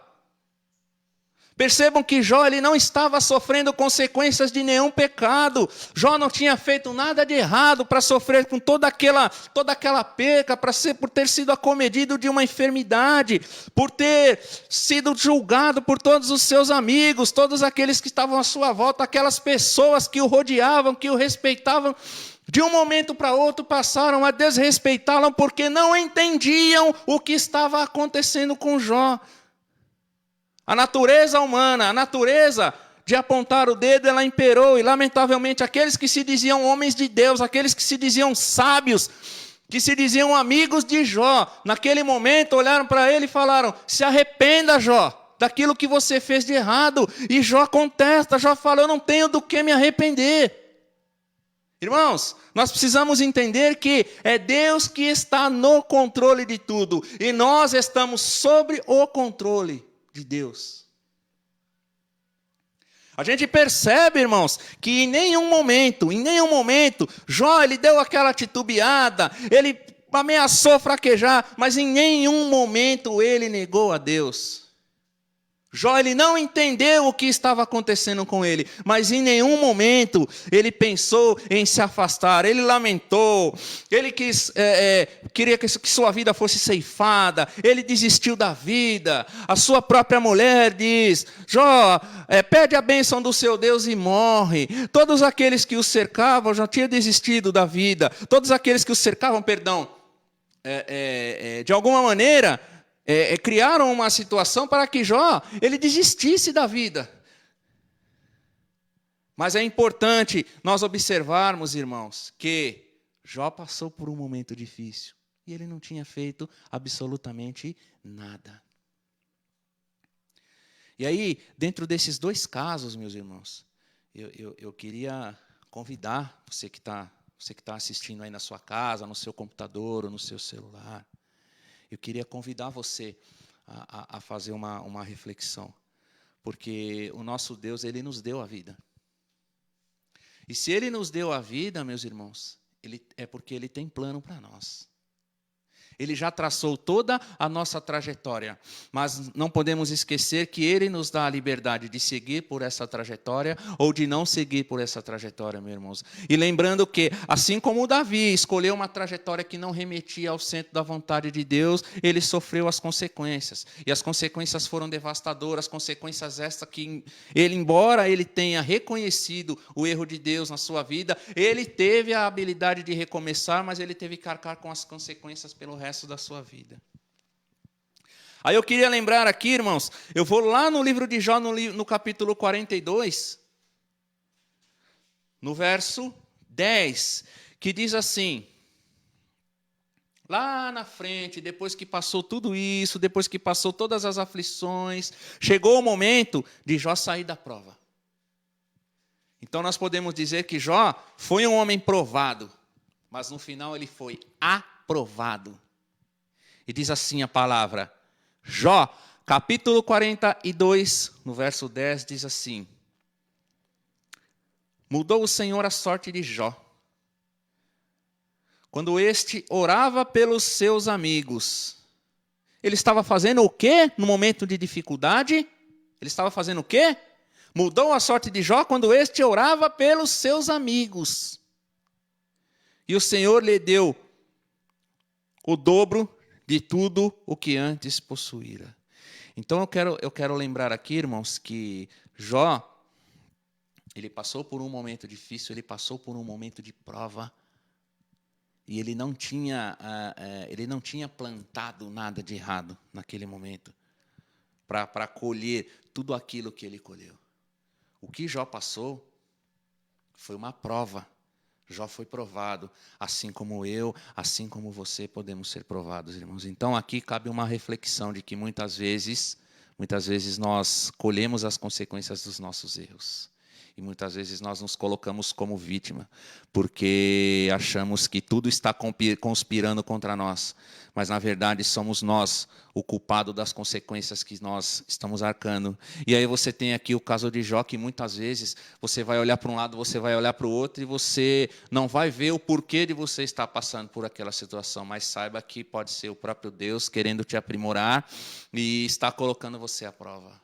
Percebam que Jó ele não estava sofrendo consequências de nenhum pecado. Jó não tinha feito nada de errado para sofrer com toda aquela perca, por ter sido acometido de uma enfermidade, por ter sido julgado por todos os seus amigos, todos aqueles que estavam à sua volta, aquelas pessoas que o rodeavam, que o respeitavam. De um momento para outro passaram a desrespeitá-lo porque não entendiam o que estava acontecendo com Jó. A natureza humana, a natureza de apontar o dedo, ela imperou. E, lamentavelmente, aqueles que se diziam homens de Deus, aqueles que se diziam sábios, que se diziam amigos de Jó, naquele momento olharam para ele e falaram: se arrependa, Jó, daquilo que você fez de errado. E Jó contesta, Jó fala: eu não tenho do que me arrepender. Irmãos, nós precisamos entender que é Deus que está no controle de tudo. E nós estamos sobre o controle de Deus. A gente percebe, irmãos, que em nenhum momento, Jó ele deu aquela titubeada, ele ameaçou fraquejar, mas em nenhum momento ele negou a Deus. Jó ele não entendeu o que estava acontecendo com ele, mas em nenhum momento ele pensou em se afastar. Ele lamentou, ele queria que sua vida fosse ceifada, ele desistiu da vida. A sua própria mulher diz: Jó, pede a bênção do seu Deus e morre. Todos aqueles que o cercavam já tinham desistido da vida. Todos aqueles que o cercavam, de alguma maneira, criaram uma situação para que Jó ele desistisse da vida. Mas é importante nós observarmos, irmãos, que Jó passou por um momento difícil e ele não tinha feito absolutamente nada. E aí, dentro desses dois casos, meus irmãos, eu queria convidar você que está assistindo aí na sua casa, no seu computador ou no seu celular. Eu queria convidar você a fazer uma reflexão. Porque o nosso Deus, Ele nos deu a vida. E se Ele nos deu a vida, meus irmãos, é porque Ele tem plano para nós. Ele já traçou toda a nossa trajetória, mas não podemos esquecer que Ele nos dá a liberdade de seguir por essa trajetória ou de não seguir por essa trajetória, meus irmãos. E lembrando que, assim como Davi escolheu uma trajetória que não remetia ao centro da vontade de Deus, ele sofreu as consequências. E as consequências foram devastadoras, consequências estas que ele, embora ele tenha reconhecido o erro de Deus na sua vida, ele teve a habilidade de recomeçar, mas ele teve que arcar com as consequências pelo resto da sua vida. Aí eu queria lembrar aqui, irmãos, eu vou lá no livro de Jó, no capítulo 42, no verso 10, que diz assim: lá na frente, depois que passou tudo isso, depois que passou todas as aflições, chegou o momento de Jó sair da prova. Então nós podemos dizer que Jó foi um homem provado, mas no final ele foi aprovado. E diz assim a palavra, Jó, capítulo 42, no verso 10, diz assim: mudou o Senhor a sorte de Jó, quando este orava pelos seus amigos. Ele estava fazendo o quê no momento de dificuldade? Ele estava fazendo o quê? Mudou a sorte de Jó quando este orava pelos seus amigos. E o Senhor lhe deu o dobro de tudo o que antes possuíra. Então eu quero lembrar aqui, irmãos, que Jó, ele passou por um momento difícil, ele passou por um momento de prova, e ele não tinha plantado nada de errado naquele momento, para colher tudo aquilo que ele colheu. O que Jó passou foi uma prova. Jó foi provado, assim como eu, assim como você podemos ser provados, irmãos. Então aqui cabe uma reflexão de que muitas vezes nós colhemos as consequências dos nossos erros. E muitas vezes nós nos colocamos como vítima, porque achamos que tudo está conspirando contra nós. Mas, na verdade, somos nós o culpado das consequências que nós estamos arcando. E aí você tem aqui o caso de Jó, que muitas vezes você vai olhar para um lado, você vai olhar para o outro, e você não vai ver o porquê de você estar passando por aquela situação. Mas saiba que pode ser o próprio Deus querendo te aprimorar e está colocando você à prova.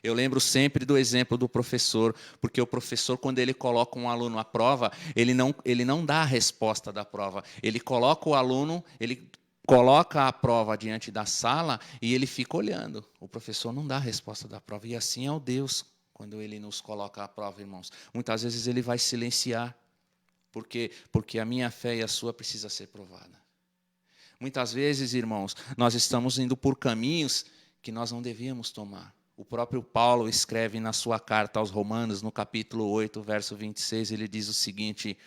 Eu lembro sempre do exemplo do professor, porque o professor, quando ele coloca um aluno à prova, ele não dá a resposta da prova. Ele coloca o aluno, ele coloca a prova diante da sala e ele fica olhando. O professor não dá a resposta da prova. E assim é o Deus, quando ele nos coloca à prova, irmãos. Muitas vezes ele vai silenciar, porque a minha fé e a sua precisa ser provada. Muitas vezes, irmãos, nós estamos indo por caminhos que nós não devíamos tomar. O próprio Paulo escreve na sua carta aos Romanos, no capítulo 8, verso 26, ele diz o seguinte: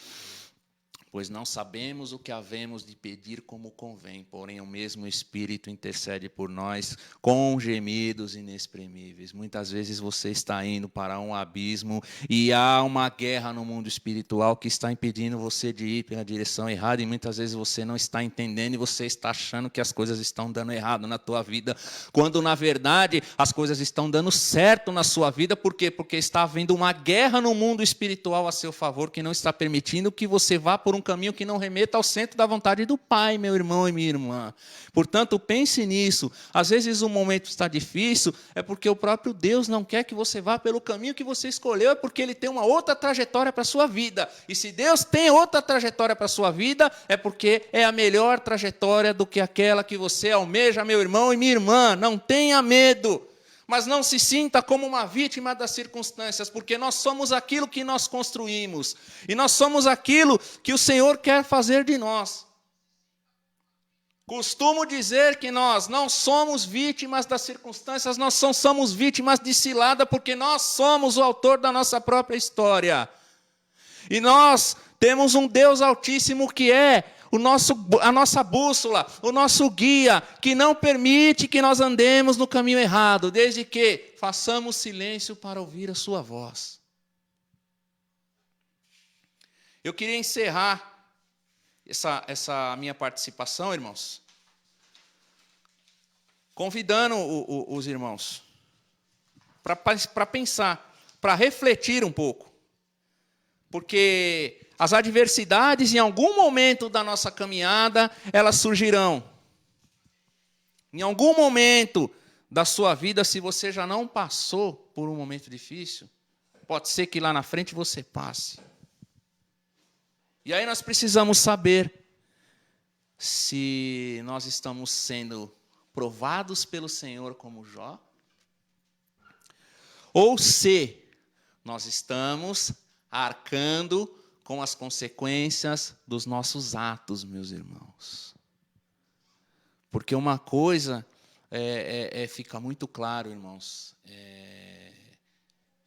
pois não sabemos o que havemos de pedir como convém, porém o mesmo Espírito intercede por nós com gemidos inexprimíveis. Muitas vezes você está indo para um abismo e há uma guerra no mundo espiritual que está impedindo você de ir pela direção errada, e muitas vezes você não está entendendo e você está achando que as coisas estão dando errado na tua vida, quando na verdade as coisas estão dando certo na sua vida. Por quê? Porque está havendo uma guerra no mundo espiritual a seu favor, que não está permitindo que você vá por um caminho que não remeta ao centro da vontade do Pai, meu irmão e minha irmã. Portanto, pense nisso. Às vezes o momento está difícil, é porque o próprio Deus não quer que você vá pelo caminho que você escolheu, é porque Ele tem uma outra trajetória para a sua vida. E se Deus tem outra trajetória para a sua vida, é porque é a melhor trajetória do que aquela que você almeja, meu irmão e minha irmã. Não tenha medo. Mas não se sinta como uma vítima das circunstâncias, porque nós somos aquilo que nós construímos. E nós somos aquilo que o Senhor quer fazer de nós. Costumo dizer que nós não somos vítimas das circunstâncias, nós somos vítimas de cilada, porque nós somos o autor da nossa própria história. E nós temos um Deus Altíssimo que é a nossa bússola, o nosso guia, que não permite que nós andemos no caminho errado, desde que façamos silêncio para ouvir a sua voz. Eu queria encerrar essa minha participação, irmãos, convidando os irmãos para pensar, para refletir um pouco, porque as adversidades, em algum momento da nossa caminhada, elas surgirão. Em algum momento da sua vida, se você já não passou por um momento difícil, pode ser que lá na frente você passe. E aí nós precisamos saber se nós estamos sendo provados pelo Senhor como Jó, ou se nós estamos arcando com as consequências dos nossos atos, meus irmãos. Porque uma coisa fica muito claro, irmãos,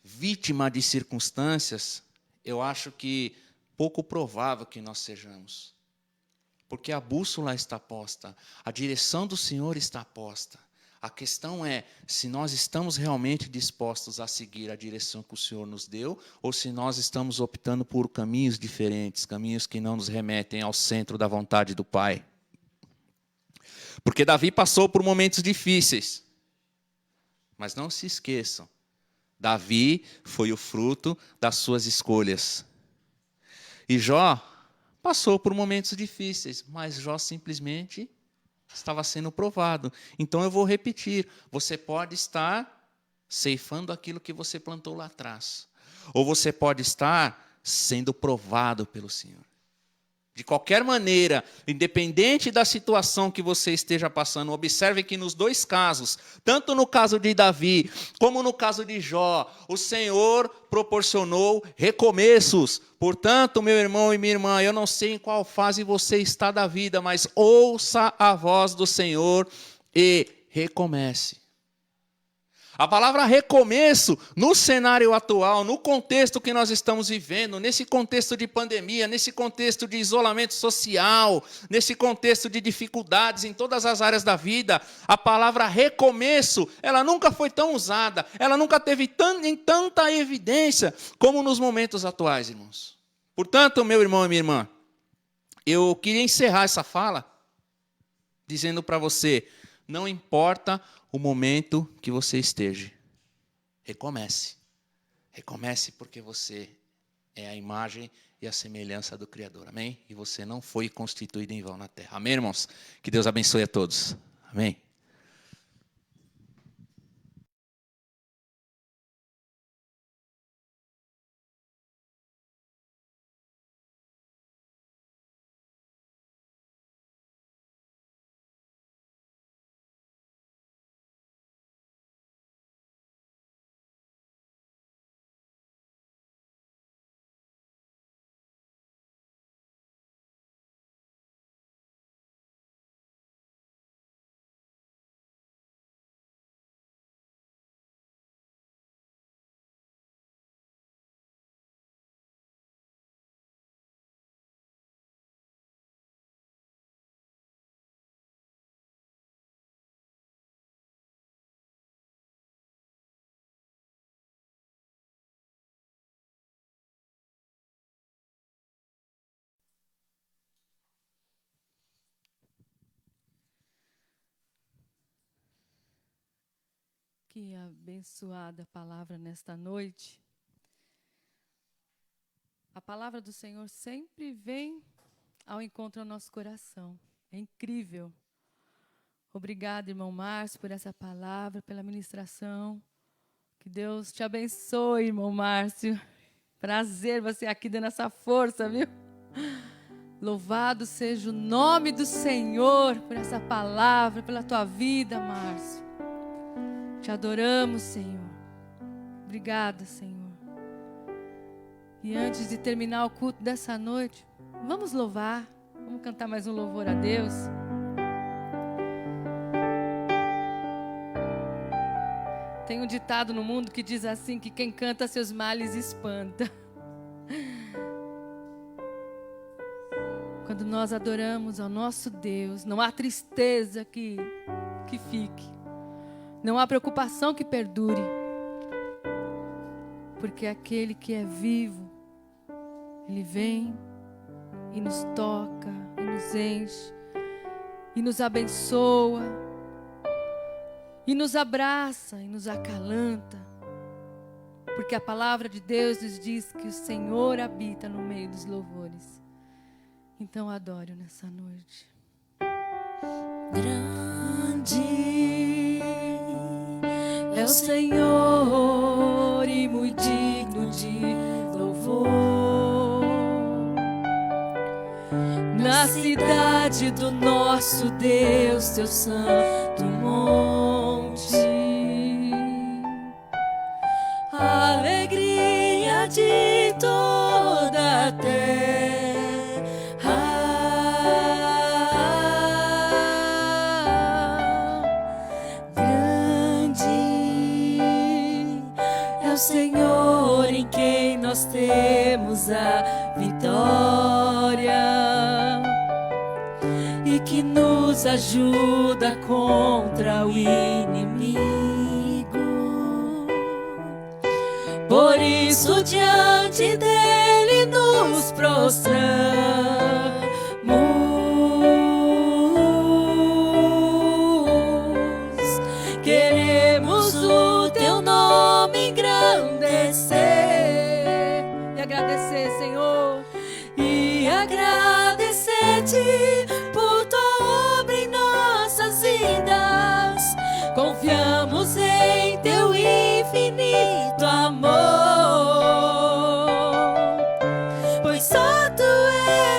vítima de circunstâncias, eu acho que pouco provável que nós sejamos. Porque a bússola está posta, a direção do Senhor está posta. A questão é se nós estamos realmente dispostos a seguir a direção que o Senhor nos deu, ou se nós estamos optando por caminhos diferentes, caminhos que não nos remetem ao centro da vontade do Pai. Porque Davi passou por momentos difíceis. Mas não se esqueçam, Davi foi o fruto das suas escolhas. E Jó passou por momentos difíceis, mas Jó simplesmente estava sendo provado. Então eu vou repetir, você pode estar ceifando aquilo que você plantou lá atrás, ou você pode estar sendo provado pelo Senhor. De qualquer maneira, independente da situação que você esteja passando, observe que nos dois casos, tanto no caso de Davi, como no caso de Jó, o Senhor proporcionou recomeços. Portanto, meu irmão e minha irmã, eu não sei em qual fase você está da vida, mas ouça a voz do Senhor e recomece. A palavra recomeço, no cenário atual, no contexto que nós estamos vivendo, nesse contexto de pandemia, nesse contexto de isolamento social, nesse contexto de dificuldades em todas as áreas da vida, a palavra recomeço, ela nunca foi tão usada, ela nunca teve tanta evidência como nos momentos atuais, irmãos. Portanto, meu irmão e minha irmã, eu queria encerrar essa fala dizendo para você, não importa o momento que você esteja, recomece. Recomece porque você é a imagem e a semelhança do Criador. Amém? E você não foi constituído em vão na terra. Amém, irmãos? Que Deus abençoe a todos. Amém? Que abençoada palavra nesta noite. A palavra do Senhor sempre vem ao encontro ao nosso coração. É incrível. Obrigada, irmão Márcio, por essa palavra, pela ministração. Que Deus te abençoe, irmão Márcio. Prazer você aqui dando essa força, viu? Louvado seja o nome do Senhor por essa palavra, pela tua vida, Márcio. Te adoramos, Senhor. Obrigada, Senhor. E antes de terminar o culto dessa noite, vamos louvar. Vamos cantar mais um louvor a Deus. Tem um ditado no mundo que diz assim, que quem canta seus males espanta. Quando nós adoramos ao nosso Deus, não há tristeza que fique. Não há preocupação que perdure. Porque aquele que é vivo, Ele vem e nos toca, e nos enche, e nos abençoa, e nos abraça, e nos acalanta. Porque a palavra de Deus nos diz que o Senhor habita no meio dos louvores. Então adore-o nessa noite. Grande é o Senhor e muito digno de louvor. Na cidade do nosso Deus, teu santo monte, alegria de toda a terra. Senhor, em quem nós temos a vitória e que nos ajuda contra o inimigo. Por isso, diante dele nos prostramos, queremos o teu nome engrandecer E agradecer, Senhor. e agradecer-te por tua obra em nossas vidas. Confiamos em teu infinito amor, pois só tu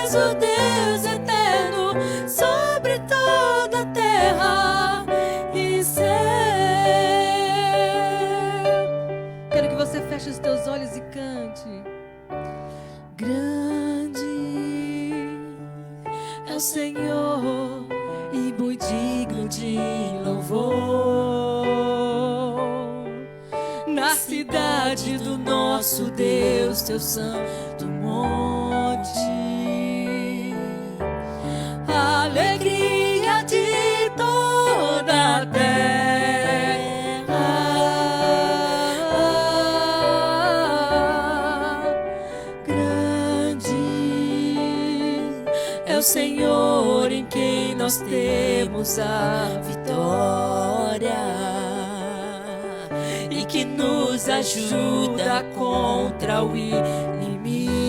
és o Deus eterno sobre toda a terra e céu. Quero que você feche os teus olhos e cante. Grande é o Senhor majestade do nosso Deus, teu santo monte. A alegria de toda a terra. Grande é o Senhor em quem nós temos a vitória e que nos ajuda contra o inimigo.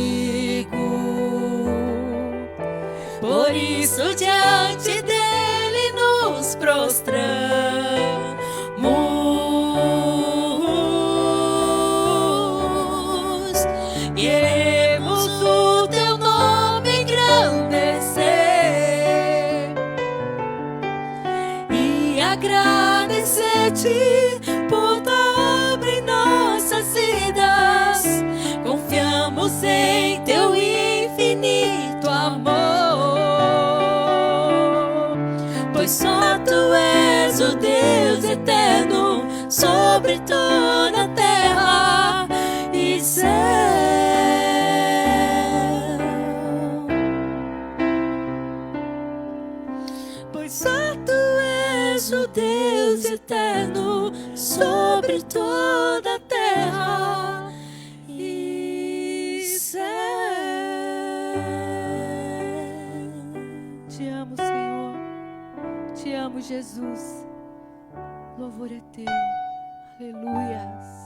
Por isso diante dele nos prostramos e iremos o teu nome engrandecer e agradecer-te por tua obra em nossas vidas. Confiamos em teu infinito amor, pois só tu és o Deus eterno sobre toda a terra e céu. Pois só tu és o Deus eterno sobre toda a terra e céu. Te amo, Senhor. Te amo, Jesus. Louvor é teu. Aleluias.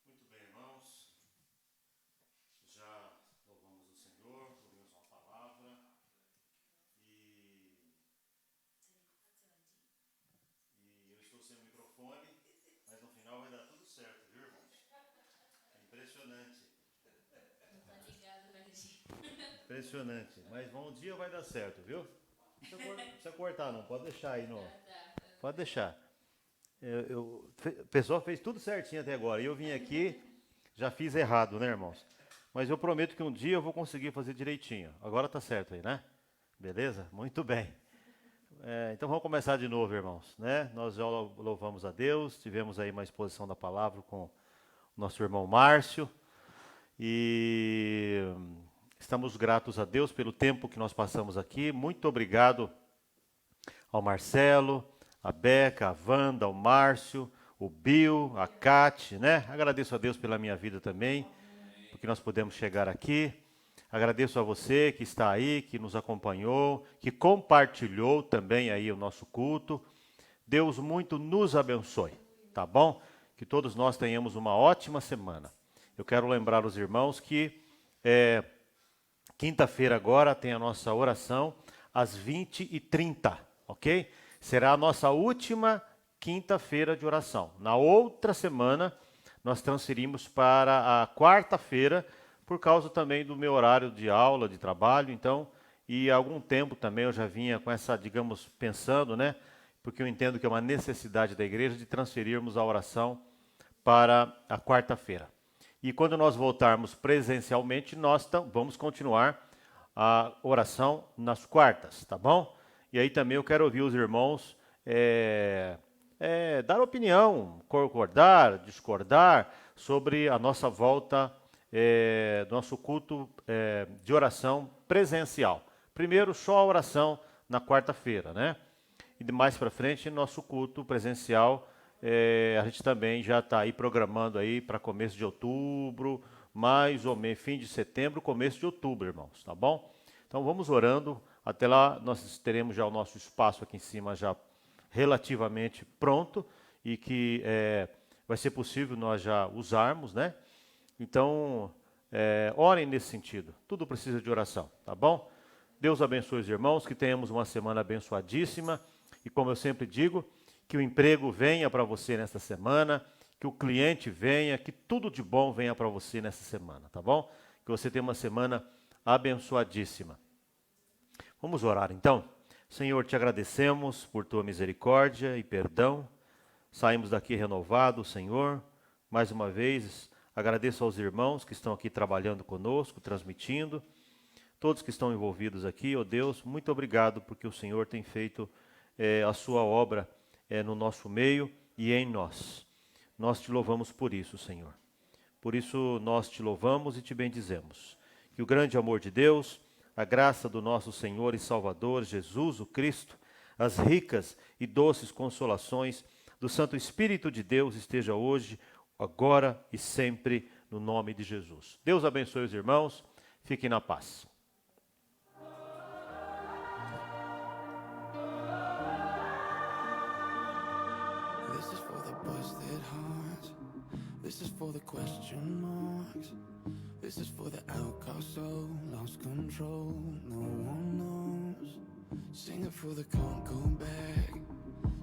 Muito bem, irmãos. Já louvamos o Senhor, ouvimos uma palavra e eu estou sem o microfone, mas no final vai dar tudo certo, viu, irmãos? É impressionante. Impressionante. Mas um dia vai dar certo, viu? Não precisa cortar, não. Pode deixar aí, não. Pode deixar. O pessoal fez tudo certinho até agora. E eu vim aqui, já fiz errado, né, irmãos? Mas eu prometo que um dia eu vou conseguir fazer direitinho. Agora tá certo aí, né? Beleza? Muito bem. Então vamos começar de novo, irmãos, né? Nós já louvamos a Deus, tivemos aí uma exposição da palavra com o nosso irmão Márcio e estamos gratos a Deus pelo tempo que nós passamos aqui. Muito obrigado ao Marcelo, a Beca, a Wanda, ao Márcio, o Bill, a Cate, né? Agradeço a Deus pela minha vida também, porque nós pudemos chegar aqui. Agradeço a você que está aí, que nos acompanhou, que compartilhou também aí o nosso culto. Deus muito nos abençoe, tá bom? Que todos nós tenhamos uma ótima semana. Eu quero lembrar os irmãos que quinta-feira agora tem a nossa oração às 20h30, ok? Será a nossa última quinta-feira de oração. Na outra semana, nós transferimos para a quarta-feira, por causa também do meu horário de aula, de trabalho, então, e há algum tempo também eu já vinha com essa, digamos, pensando, né? Porque eu entendo que é uma necessidade da igreja de transferirmos a oração para a quarta-feira. E quando nós voltarmos presencialmente, nós vamos continuar a oração nas quartas, tá bom? E aí também eu quero ouvir os irmãos dar opinião, concordar, discordar sobre a nossa volta, nosso culto de oração presencial. Primeiro, só a oração na quarta-feira, né? E mais para frente, nosso culto presencial, a gente também já está aí programando aí para começo de outubro, mais ou menos fim de setembro, começo de outubro, irmãos, tá bom? Então vamos orando, até lá nós teremos já o nosso espaço aqui em cima já relativamente pronto e que vai ser possível nós já usarmos, né? Então, orem nesse sentido. Tudo precisa de oração, tá bom? Deus abençoe os irmãos, que tenhamos uma semana abençoadíssima. E como eu sempre digo, que o emprego venha para você nesta semana, que o cliente venha, que tudo de bom venha para você nessa semana, tá bom? Que você tenha uma semana abençoadíssima. Vamos orar então. Senhor, te agradecemos por tua misericórdia e perdão. Saímos daqui renovados, Senhor. Mais uma vez, agradeço aos irmãos que estão aqui trabalhando conosco, transmitindo. Todos que estão envolvidos aqui, ó Deus, muito obrigado porque o Senhor tem feito a sua obra no nosso meio e em nós. Nós te louvamos por isso, Senhor. Por isso nós te louvamos e te bendizemos. Que o grande amor de Deus, a graça do nosso Senhor e Salvador Jesus o Cristo, as ricas e doces consolações do Santo Espírito de Deus esteja hoje, agora e sempre, no nome de Jesus. Deus abençoe os irmãos, fiquem na paz. This is for the busted hearts. This is for the question marks. This is for the outcast soul, lost control, no one knows. Sing it for the can't go back.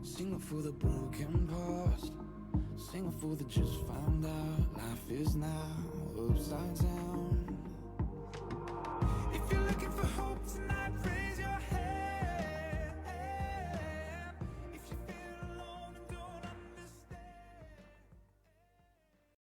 Sing it for the broken past. Sing it for the just found out. Life is now upside down.